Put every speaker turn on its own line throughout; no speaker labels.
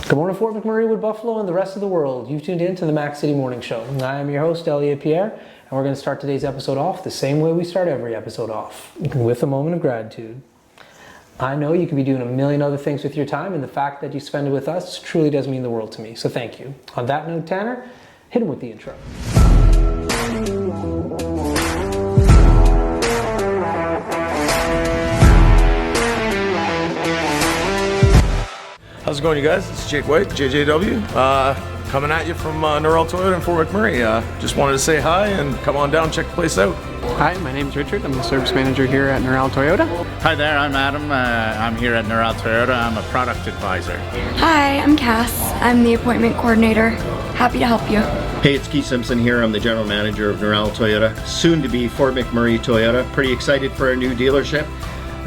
Good morning, Fort McMurray, Wood Buffalo, and the rest of the world. You've tuned in to the Mac City Morning Show. I am your host, Elliot Pierre, and we're going to start today's episode off the same way we start every episode off, with a moment of gratitude. I know you could be doing a million other things with your time, and the fact that you spend it with us truly does mean the world to me, so thank you. On that note, Tanner, hit him with the intro.
How's it going, you guys? It's Jake White, JJW, coming at you from Norrell Toyota in Fort McMurray. Just wanted to say hi and come on down, check the place out.
Hi, my name's Richard. I'm the service manager here at Norrell Toyota.
Hi there, I'm Adam. I'm here at Norrell Toyota. I'm a product advisor.
Hi, I'm Cass. I'm the appointment coordinator. Happy to help you.
Hey, it's Keith Simpson here. I'm the general manager of Norrell Toyota, soon to be Fort McMurray Toyota. Pretty excited for a new dealership.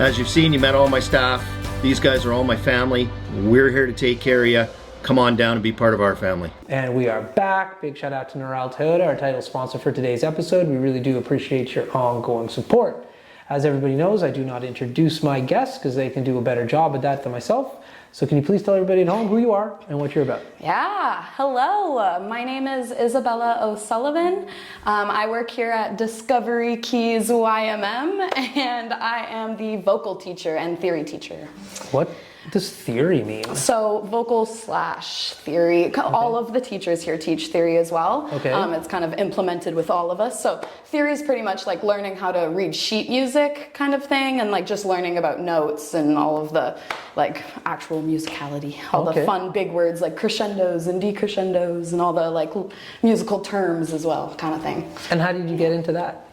As you've seen, you met all my staff. These guys are all my family. We're here to take care of you. Come on down and be part of our family.
And we are back. Big shout out to Norrell Toyota, our title sponsor for today's episode. We really do appreciate your ongoing support. As everybody knows, I do not introduce my guests because they can do a better job at that than myself. So can you please tell everybody at home who you are and what you're about?
Yeah, hello. My name is Isabella O'Sullivan. I work here at Discovery Keys YMM, and I am the vocal teacher and theory teacher.
What does theory mean?
So vocal / theory. Okay. All of the teachers here teach theory as well.
Okay.
It's kind of implemented with all of us. So theory is pretty much like learning how to read sheet music kind of thing, and like just learning about notes and all of the like actual musicality, all the fun big words like crescendos and decrescendos and all the like musical terms as well, kind of thing.
And how did you get into that?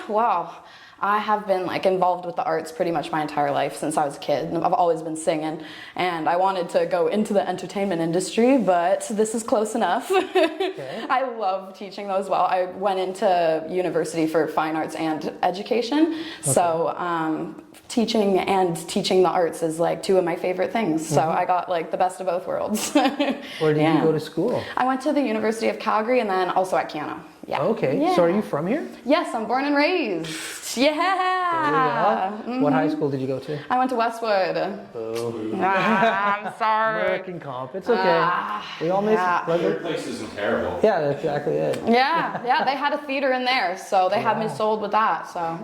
Wow. I have been like involved with the arts pretty much my entire life since I was a kid. I've always been singing, and I wanted to go into the entertainment industry, but this is close enough. Okay. I love teaching though as well. I went into university for fine arts and education, so teaching and teaching the arts is like two of my favorite things. So I got like the best of both worlds.
Where did you go to school?
I went to the University of Calgary and then also at Kano. Yeah.
Okay,
yeah.
So are you from here?
Yes, I'm born and raised. Yeah.
There we go. What high school did you go to?
I went to Westwood.
Oh.
I'm sorry.
American comp. It's okay. We all miss
Your place isn't terrible.
Yeah, that's exactly it.
Yeah, they had a theater in there, so they had me sold with that. So.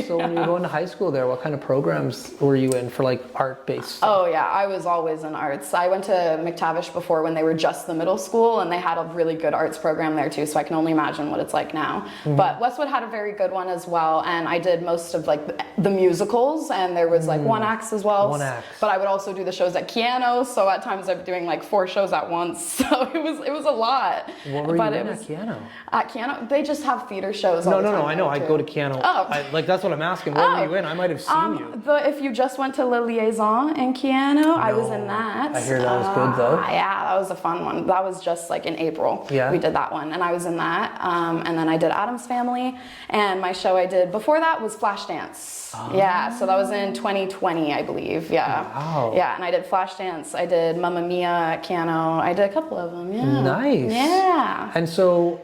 So when you were going to high school there, what kind of programs were you in for like art-based stuff?
Oh yeah, I was always in arts. I went to McTavish before when they were just the middle school, and they had a really good arts program there too, so I can only imagine what it's like now. But Westwood had a very good one as well, and I did most of like the musicals, and there was like one acts as well.
One acts.
But I would also do the shows at Kano, so at times I'm doing like 4 shows at once. So it was a lot.
What were you in at Kano?
At Kano, they just have theater shows all the time.
No, I know. I go to Kano.
Oh.
Like that's what I'm asking. What were you in? I might have seen you.
If you just went to La Liaison in Kano, I was in that.
I hear that was good though.
Yeah, that was a fun one. That was just like in April.
Yeah.
We did that one, and I was in that. And then I did Addams Family, and my show I did before that was Flashdance. Oh. Yeah, so that was in 2020, I believe. Yeah.
Wow.
Yeah, and I did Flashdance. I did Mamma Mia at Kano. I did a couple of them. Yeah.
Nice.
Yeah.
And so,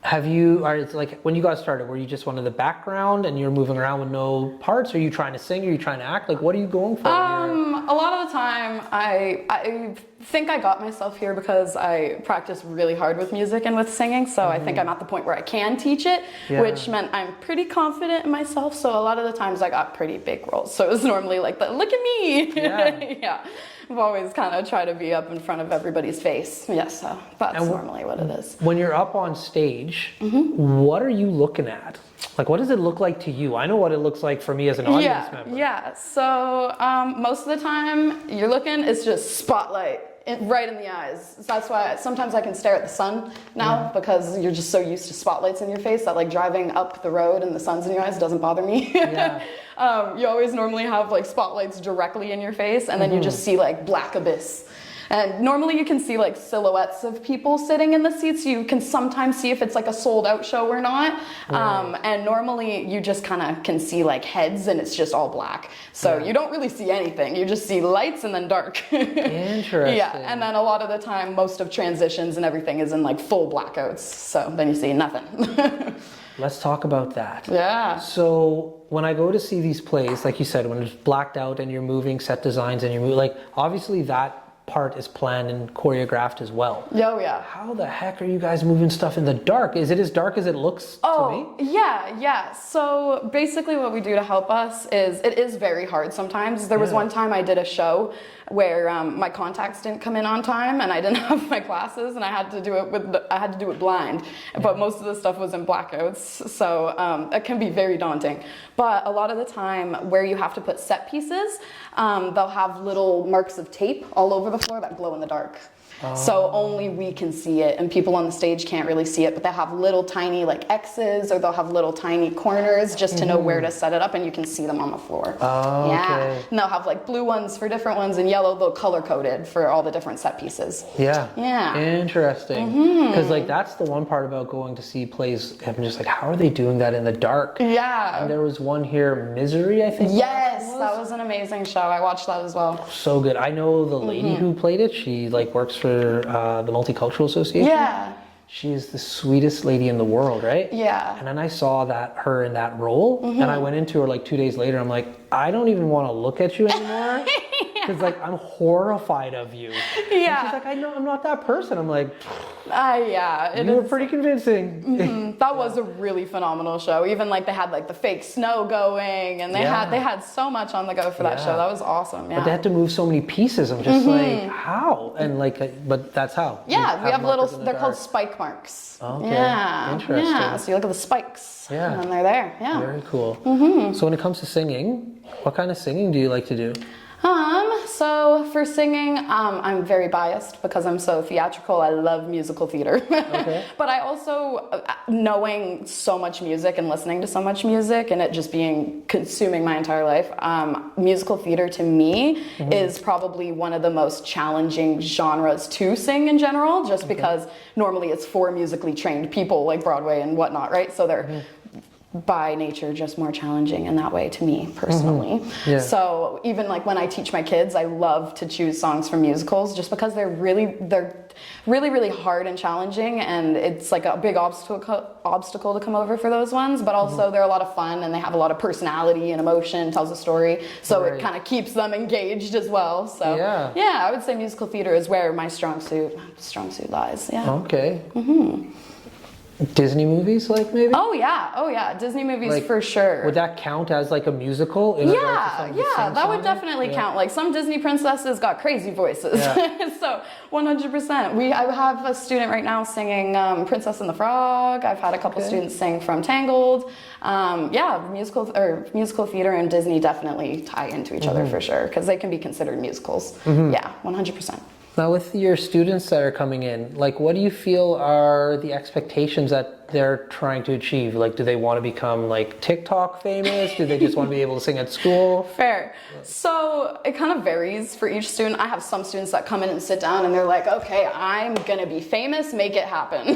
like when you got started, were you just one of the background and you're moving around with no parts? Are you trying to sing? Are you trying to act? Like what are you going for?
A lot of the time, I think I got myself here because I practiced really hard with music and with singing, so I think I'm at the point where I can teach it, which meant I'm pretty confident in myself, so a lot of the times I got pretty big roles, so it was normally like, look at me! Yeah. I've always kind of tried to be up in front of everybody's face, so that's normally what it is.
When you're up on stage, what are you looking at? Like, what does it look like to you? I know what it looks like for me as an audience member.
Yeah, so most of the time you're looking, it's just spotlight. Right in the eyes. So that's why sometimes I can stare at the sun now because you're just so used to spotlights in your face that like driving up the road and the sun's in your eyes doesn't bother me. Yeah. You always normally have like spotlights directly in your face, and then you just see like black abyss. And normally you can see like silhouettes of people sitting in the seats. You can sometimes see if it's like a sold out show or not. Right. And normally you just kind of can see like heads and it's just all black. So you don't really see anything. You just see lights and then dark.
Interesting.
Yeah, and then a lot of the time most of transitions and everything is in like full blackouts. So then you see nothing.
Let's talk about that.
Yeah.
So when I go to see these plays, like you said, when it's blacked out and you're moving set designs and you're moving, like obviously that part is planned and choreographed as well.
Oh yeah.
How the heck are you guys moving stuff in the dark? Is it as dark as it looks to me?
Yeah. So basically what we do to help us is, it is very hard sometimes. There was one time I did a show where my contacts didn't come in on time and I didn't have my glasses and I had to do it blind. But most of the stuff was in blackouts, so it can be very daunting. But a lot of the time where you have to put set pieces, they'll have little marks of tape all over the floor that glow in the dark. So only we can see it, and people on the stage can't really see it, but they have little tiny like X's, or they'll have little tiny corners just to know where to set it up, and you can see them on the floor.
Oh,
yeah.
okay.
And they'll have like blue ones for different ones and yellow, they'll color coded for all the different set pieces.
Yeah.
Yeah.
Interesting. Because like that's the one part about going to see plays. I'm just like, how are they doing that in the dark?
Yeah.
And there was one here, Misery, I think.
Yes, that was an amazing show. I watched that as well.
So good. I know the lady who played it. She like works for the Multicultural Association.
Yeah.
She's the sweetest lady in the world, right?
Yeah.
And then I saw her in that role, and I went into her like 2 days later. I'm like, I don't even want to look at you anymore, because like I'm horrified of you.
Yeah.
And she's like, I know I'm not that person. I'm like,
Yeah.
you were pretty convincing.
That was a really phenomenal show. Even like they had like the fake snow going, and they had so much on the go for that
Yeah.
show. That was awesome. Yeah.
But they had to move so many pieces. I'm just like, how? And like, but that's how.
Yeah, we have little.
markers in the
They're called
dark.
spike marks.
Okay,
Yeah.
interesting.
Yeah. So you look at the spikes.
Yeah.
And then they're there. Yeah.
Very cool. So when it comes to singing, what kind of singing do you like to do?
So for singing, I'm very biased because I'm so theatrical. I love musical theater.
Okay.
But I also, knowing so much music and listening to so much music and it just being consuming my entire life, musical theater to me is probably one of the most challenging genres to sing in general, just because normally it's for musically trained people like Broadway and whatnot, right? So they're by nature just more challenging in that way to me personally.
Yeah.
So even like when I teach my kids, I love to choose songs from musicals just because they're really hard and challenging, and it's like a big obstacle to come over for those ones, but also they're a lot of fun and they have a lot of personality and emotion, tells a story, so it kind of keeps them engaged as well. So yeah, I would say musical theater is where my strong suit lies. Yeah.
Okay. Disney movies, like maybe?
Oh yeah, Disney movies
Like,
for sure.
Would that count as like a musical? In regards to some of the
Yeah, that would
sing-songing?
definitely count. Like some Disney princesses got crazy voices,
Yeah.
so 100%. I have a student right now singing Princess and the Frog. I've had a couple students sing from Tangled. Musical theater and Disney definitely tie into each other for sure, because they can be considered musicals. Yeah, 100%.
Now, with your students that are coming in, like, what do you feel are the expectations that they're trying to achieve? Like, do they want to become like TikTok famous? Do they just want to be able to sing at school?
Fair. So it kind of varies for each student. I have some students that come in and sit down and they're like, okay, I'm gonna be famous, make it happen.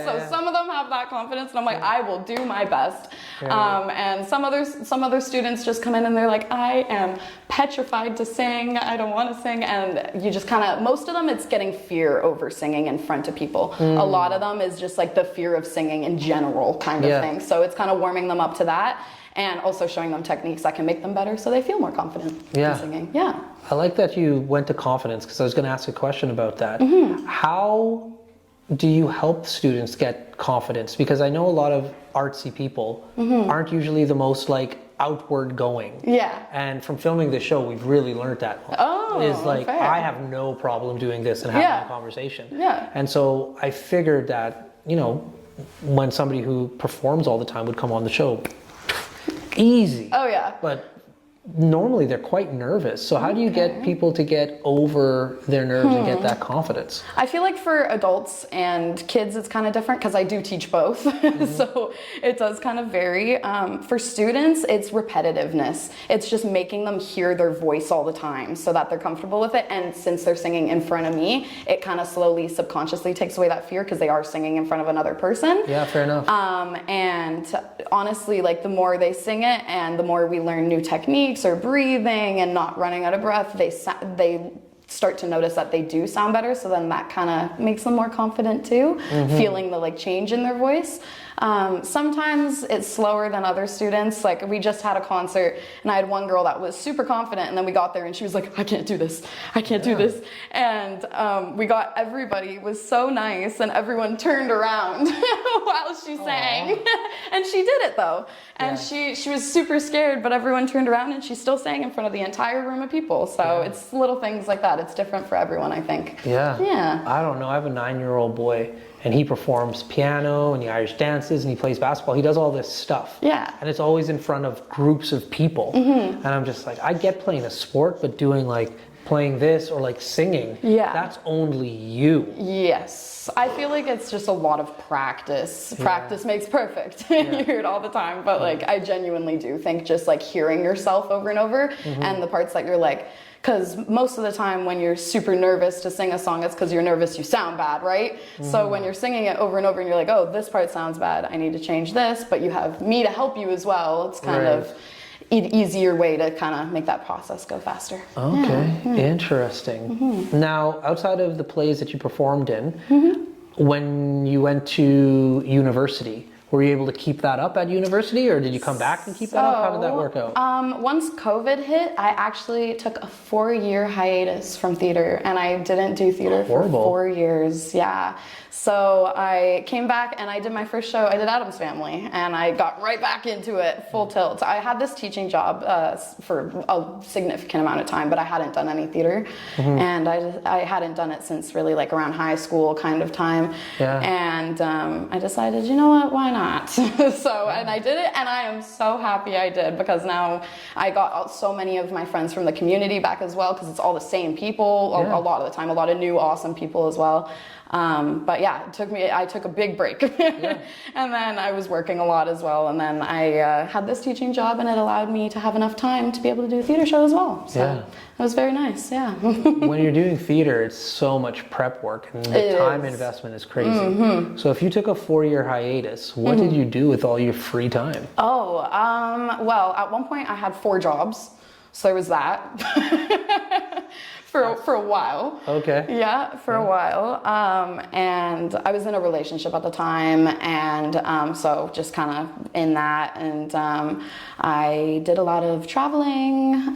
So some of them have that confidence, and I'm like, I will do my best. And some other students just come in and they're like, I am petrified to sing, I don't want to sing, and you just kind of, most of them, it's getting fear over singing in front of people. A lot of them is just like the fear of singing in general kind of thing. So it's kind of warming them up to that, and also showing them techniques that can make them better so they feel more confident in singing. Yeah.
I like that you went to confidence, because I was going to ask a question about that. How do you help students get confidence? Because I know a lot of artsy people aren't usually the most like outward going.
Yeah.
And from filming this show, we've really learned that. Is like,
fair.
I have no problem doing this and having a conversation.
Yeah.
And so I figured that, you know, when somebody who performs all the time would come on the show, easy.
Oh yeah.
But normally they're quite nervous. So how do you get people to get over their nerves and get that confidence?
I feel like for adults and kids, it's kind of different because I do teach both. So it does kind of vary. For students, it's repetitiveness. It's just making them hear their voice all the time so that they're comfortable with it. And since they're singing in front of me, it kind of slowly, subconsciously takes away that fear because they are singing in front of another person.
Yeah, fair enough.
And honestly, like the more they sing it and the more we learn new techniques or breathing and not running out of breath, they start to notice that they do sound better, so then that kind of makes them more confident too, feeling the like change in their voice. Sometimes it's slower than other students. Like we just had a concert and I had one girl that was super confident, and then we got there and she was like, I can't do this. I can't do this. And everybody was so nice and everyone turned around while she sang. And she did it though. And she was super scared, but everyone turned around and she still sang in front of the entire room of people. So it's little things like that. It's different for everyone, I think.
Yeah. I don't know. I have a 9-year-old boy and he performs piano and he Irish dances and he plays basketball. He does all this stuff.
Yeah.
And it's always in front of groups of people. And I'm just like, I get playing a sport, but doing like playing this or like singing, that's only you.
Yes. I feel like it's just a lot of practice. Practice makes perfect. You hear it all the time, but like I genuinely do think just like hearing yourself over and over and the parts that you're like, because most of the time when you're super nervous to sing a song, it's because you're nervous you sound bad, right? So when you're singing it over and over and you're like, oh, this part sounds bad, I need to change this, but you have me to help you as well. It's kind of an easier way to kind of make that process go faster.
Okay, interesting. Now, outside of the plays that you performed in, when you went to university, were you able to keep that up at university, or did you come back and keep that up? How did that work out?
Once COVID hit, I actually took a 4-year hiatus from theater, and I didn't do theater for 4 years. Yeah. So I came back and I did my first show. I did Addams Family, and I got right back into it, full tilt. I had this teaching job for a significant amount of time, but I hadn't done any theater, and I hadn't done it since really like around high school kind of time. And I decided, you know what, why not? And I did it, and I am so happy I did, because now I got so many of my friends from the community back as well, because it's all the same people a lot of the time, a lot of new awesome people as well. But yeah, I took a big break and then I was working a lot as well. And then I had this teaching job, and it allowed me to have enough time to be able to do a theater show as well. So it was very nice. Yeah.
When you're doing theater, it's so much prep work and the time investment is crazy. So if you took a 4-year hiatus, what did you do with all your free time?
Well, at one point I had 4 jobs. So there was that. For a while. Okay. Yeah, for a while. And I was in a relationship at the time, and so just kind of in that, and I did a lot of traveling,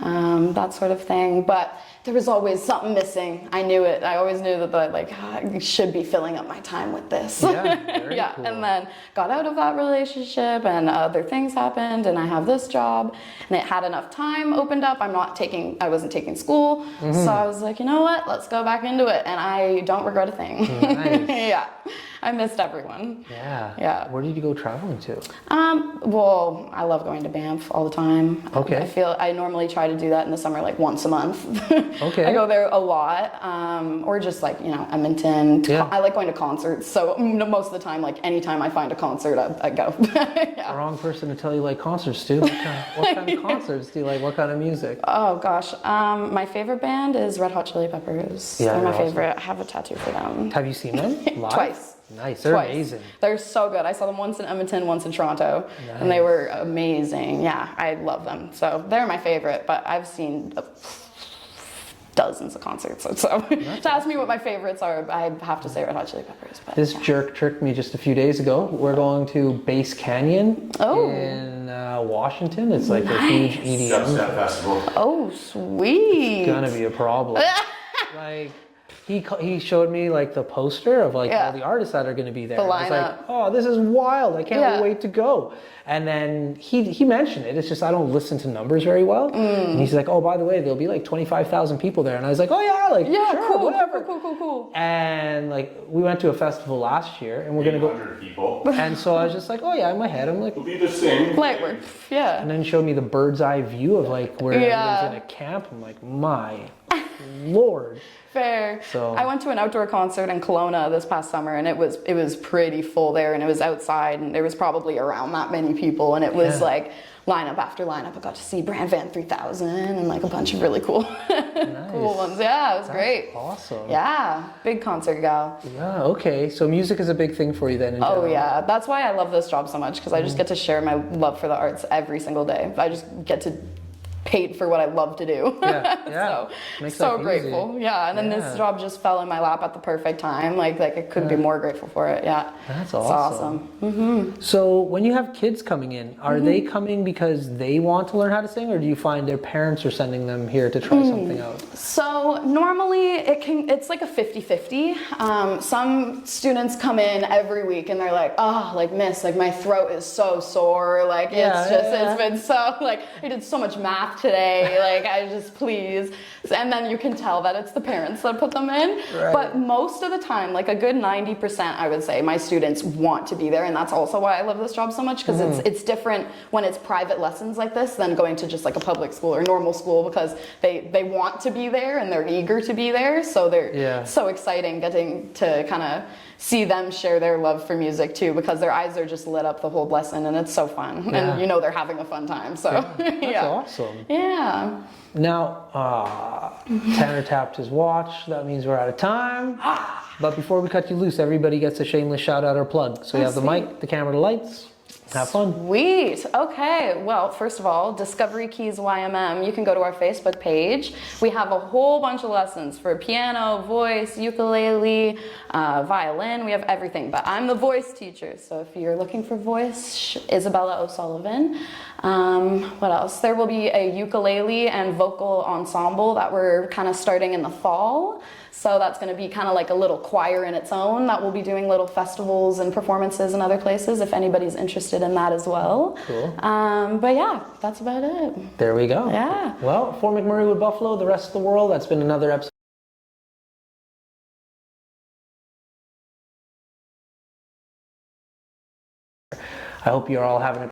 that sort of thing, but there was always something missing. I knew it. I always knew that I should be filling up my time with this. Yeah, cool. And then got out of that relationship, and other things happened, and I have this job, and it had enough time opened up. I wasn't taking school, so I was like, you know what? Let's go back into it, and I don't regret a thing. Nice. Yeah. I missed everyone. Yeah.
Where did you go traveling to?
Well, I love going to Banff all the time. Okay. I normally try to do that in the summer, like once a month. Okay. I go there a lot, or just like, Edmonton. I like going to concerts. So most of the time, like anytime I find a concert, I go.
The wrong person to tell you like concerts, dude. What kind of concerts do you like? What kind of music?
Oh gosh, my favorite band is Red Hot Chili Peppers. Yeah, they're my favorite. I have a tattoo for them.
Have you seen them live?
Twice.
Nice, they're amazing.
They're so good. I saw them once in Edmonton, once in Toronto, and they were amazing. Yeah, I love them. So they're my favorite, but I've seen dozens of concerts. So to ask me what my favorites are, I have to say Red Hot Chili Peppers. But,
this jerk tricked me just a few days ago. We're going to Base Canyon in Washington. It's like a huge EDM
festival.
Oh, sweet.
It's gonna be a problem. Like, he showed me like the poster of like all the artists that are going to be there.
The lineup.
I was like, oh, this is wild. I can't wait to go. And then he mentioned it. It's just I don't listen to numbers very well. And he's like, oh, by the way, there'll be like 25,000 people there. And I was like, oh yeah, sure,
cool,
whatever.
Cool.
And like we went to a festival last year, and we're going to go.
800 people.
And so I was just like, oh yeah, in my head, I'm like,
it'll be the same.
Light work, yeah.
And then he showed me the bird's eye view of like where he was in a camp. I'm like, my Lord.
Fair. So I went to an outdoor concert in Kelowna this past summer, and it was pretty full there, and it was outside, and there was probably around that many people, and it was like lineup after lineup. I got to see Brand Van 3000 and like a bunch of really cool cool ones. Yeah, it was great.
Awesome.
Yeah, big concert gal.
Yeah, okay. So music is a big thing for you then in general.
Oh yeah, that's why I love this job so much, because I just get to share my love for the arts every single day. I just get to paid for what I love to do.
Yeah.
So,
Makes
so
life easy.
grateful. Yeah. And then
Yeah.
this job just fell in my lap at the perfect time. Like I couldn't be more grateful for it. Yeah.
That's
It's
awesome.
awesome.
So when you have kids coming in, are they coming because they want to learn how to sing, or do you find their parents are sending them here to try something out?
So normally it's like a 50-50. Some students come in every week and they're like, oh, like miss, like my throat is so sore. Like it's been so, like I did so much math today. Like I just please. And then you can tell that it's the parents that put them in.
Right.
But most of the time, like a good 90%, I would say, my students want to be there. And that's also why I love this job so much, because it's different when it's private lessons like this than going to just like a public school or normal school, because they want to be there and they're eager to be there. So they're so exciting getting to kind of see them share their love for music too, because their eyes are just lit up the whole lesson and it's so fun.
Yeah.
And you know they're having a fun time. So
That's awesome.
Yeah.
Now, Tanner tapped his watch. That means we're out of time. But before we cut you loose, everybody gets a shameless shout out or plug. So you have the mic, the camera, the lights. Have fun.
Sweet. Okay. Well, first of all, Discovery Keys YMM. You can go to our Facebook page. We have a whole bunch of lessons for piano, voice, ukulele, violin. We have everything. But I'm the voice teacher. So if you're looking for voice, Isabella O'Sullivan. What else? There will be a ukulele and vocal ensemble that we're kind of starting in the fall. So that's going to be kind of like a little choir in its own that will be doing little festivals and performances in other places if anybody's interested in that as well.
Cool.
But yeah, that's about it.
There we go.
Yeah.
Well, for McMurray with Buffalo, the rest of the world, that's been another episode. I hope you're all having a